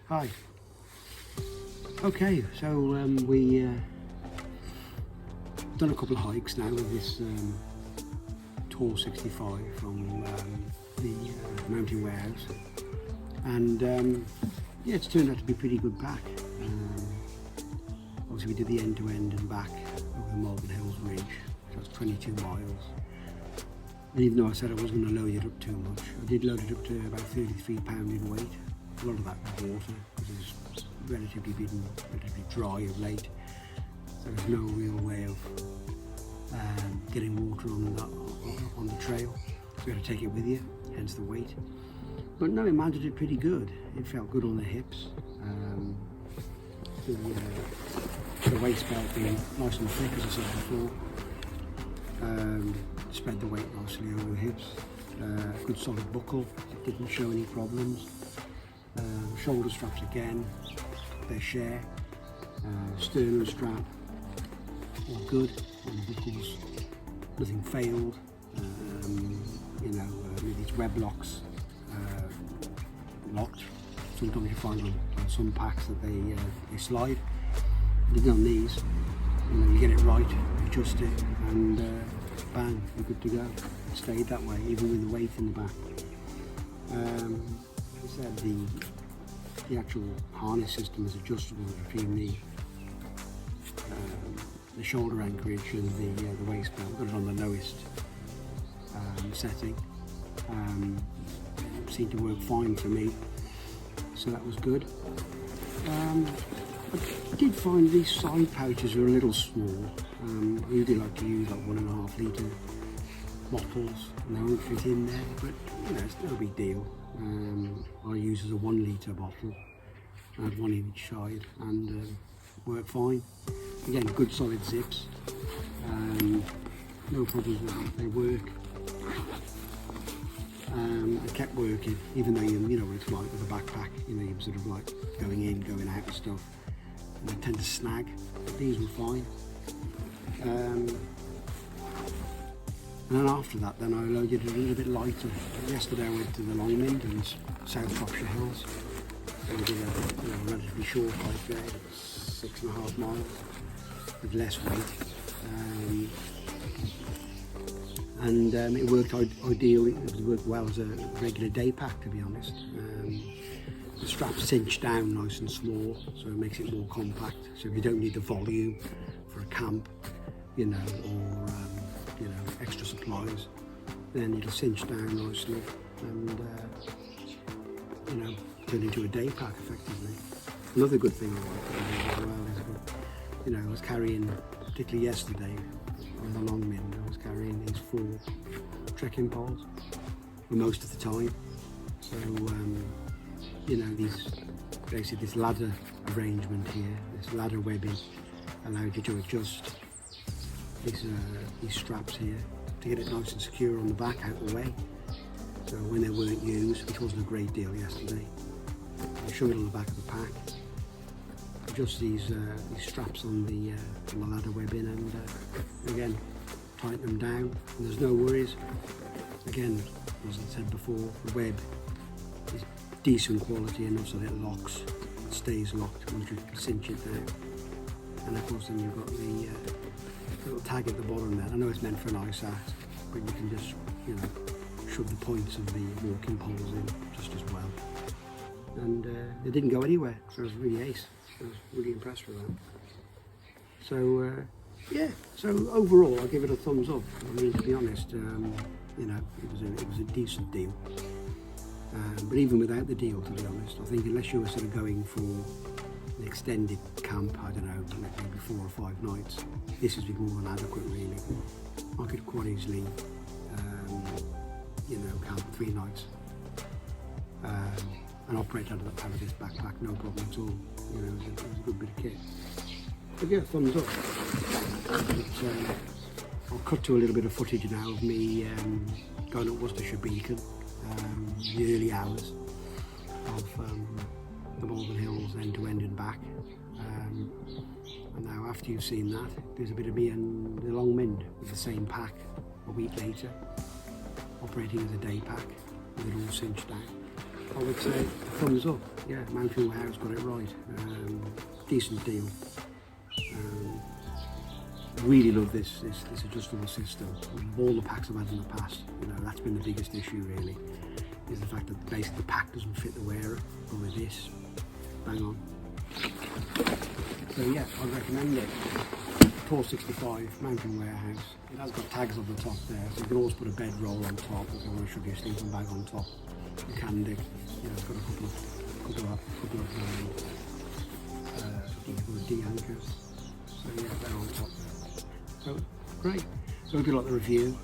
Hi. Okay, so we done a couple of hikes now with this Tall 65 from the mountain warehouse, and yeah, it's turned out to be a pretty good pack. Obviously we did the end-to-end and back over the Malvern Hills Ridge, so that's 22 miles. And even though I said I wasn't going to load it up too much, I did load it up to about 33 pounds in weight. A lot of that was water, because it's relatively dry of late, so there's no real way of getting water on the trail, so you have to take it with you, hence the weight. But no, it mounted it pretty good. It felt good on the hips. The waist belt being nice and thick, as I said before, spread the weight nicely over the hips. Good solid buckle, it didn't show any problems. Shoulder straps again, their share. Sternum strap, all good. On the buckles, nothing failed. With these web locks locked. Sometimes you find on some packs that they slide. But on these, you get it right, adjust it, and bang, you're good to go. It stayed that way, even with the weight in the back. As I said, the actual harness system is adjustable between the shoulder anchorage and the waist belt. Got it on the lowest setting. It seemed to work fine for me, so that was good. I did find these side pouches are a little small. I usually like to use like 1.5 litre bottles, and they won't fit in there, but it's no big deal. I use as a 1 litre bottle. I had one in each side, and worked fine. Again, good solid zips. No problems with them. They work. It kept working, even though you know what it's like with a backpack. You're sort of like going in, going out and stuff, and they tend to snag. But these were fine. And then after that, then I loaded it a little bit lighter. Yesterday I went to the Long Mynd in South Shropshire Hills. So we did a relatively short hike there, 6.5 miles, with less weight. It worked ideal. It worked well as a regular day pack, to be honest. The straps cinch down nice and small, so it makes it more compact. So if you don't need the volume for a camp, or extra supplies, then it'll cinch down nicely and turn into a day pack effectively. Another good thing I like as well is, I was carrying, particularly yesterday on the Long Mynd, I was carrying these 4 trekking poles for most of the time. So basically this ladder arrangement here, this ladder webbing, allowed you to adjust these straps here to get it nice and secure on the back, out the way. So when they weren't used, which wasn't a great deal yesterday, you shove it on the back of the pack, adjust these straps on the ladder webbing, and again tighten them down, and there's no worries. Again, as I said before, the web is decent quality enough so that it locks, it stays locked once you cinch it down. And of course then you've got the little tag at the bottom there. I know it's meant for an ice axe, but you can just shove the points of the walking poles in just as well. And they didn't go anywhere, so it was really ace. I was really impressed with that. So yeah, so overall I give it a thumbs up. I mean, to be honest, it was a decent deal. But even without the deal, to be honest, I think unless you were sort of going for an extended camp, I don't know, maybe 4 or 5 nights, this would be more than adequate really. I could quite easily, camp 3 nights and operate out of this backpack, no problem at all. It was a good bit of kit. But yeah, thumbs up. I'll cut to a little bit of footage now of me going up Worcestershire Beacon, the early hours of the Malvern Hills end-to-end and back. And now after you've seen that, there's a bit of me and the Long Mynd with the same pack a week later, operating as a day pack with it all cinched down. I would say thumbs up. yeah, Mountain Warehouse got it right. Decent deal. Really love this adjustable system. All the packs I've had in the past, you know, that's been the biggest issue really, is the fact that basically the pack doesn't fit the wearer. But with this, bang on. So yeah, I'd recommend it. 465 Mountain Warehouse. It has got tags on the top there, so you can always put a bedroll on top if you want to shove your sleeping bag on top. You can do. You know, it's got a couple of D-anchors. So yeah, they're on top there. So great. So hope you like the review.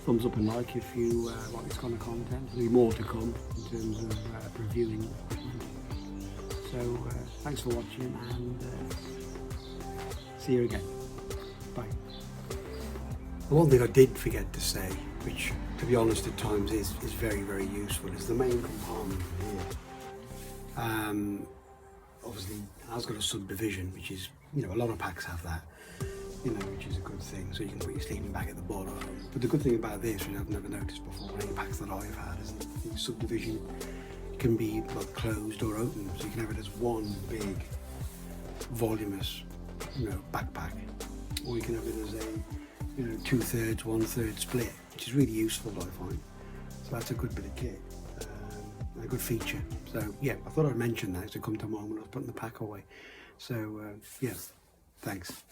Thumbs up and like if you like this kind of content. There'll be more to come in terms of reviewing. So thanks for watching, and see you again. Bye. The one thing I did forget to say, which to be honest at times is very, very useful, is the main compartment here. Obviously it has got a subdivision, which is, you know, a lot of packs have that, you know, which is a good thing, so you can put your sleeping bag at the bottom. But the good thing about this, which I've never noticed before, any packs that I've had, is that the subdivision can be like closed or open, so you can have it as one big voluminous, you know, backpack, or you can have it as a, you know, 2/3, 1/3 split, which is really useful, I find. So that's a good bit of kit, and a good feature. So yeah, I thought I'd mention that to come to mind when I was putting the pack away. So yeah, thanks.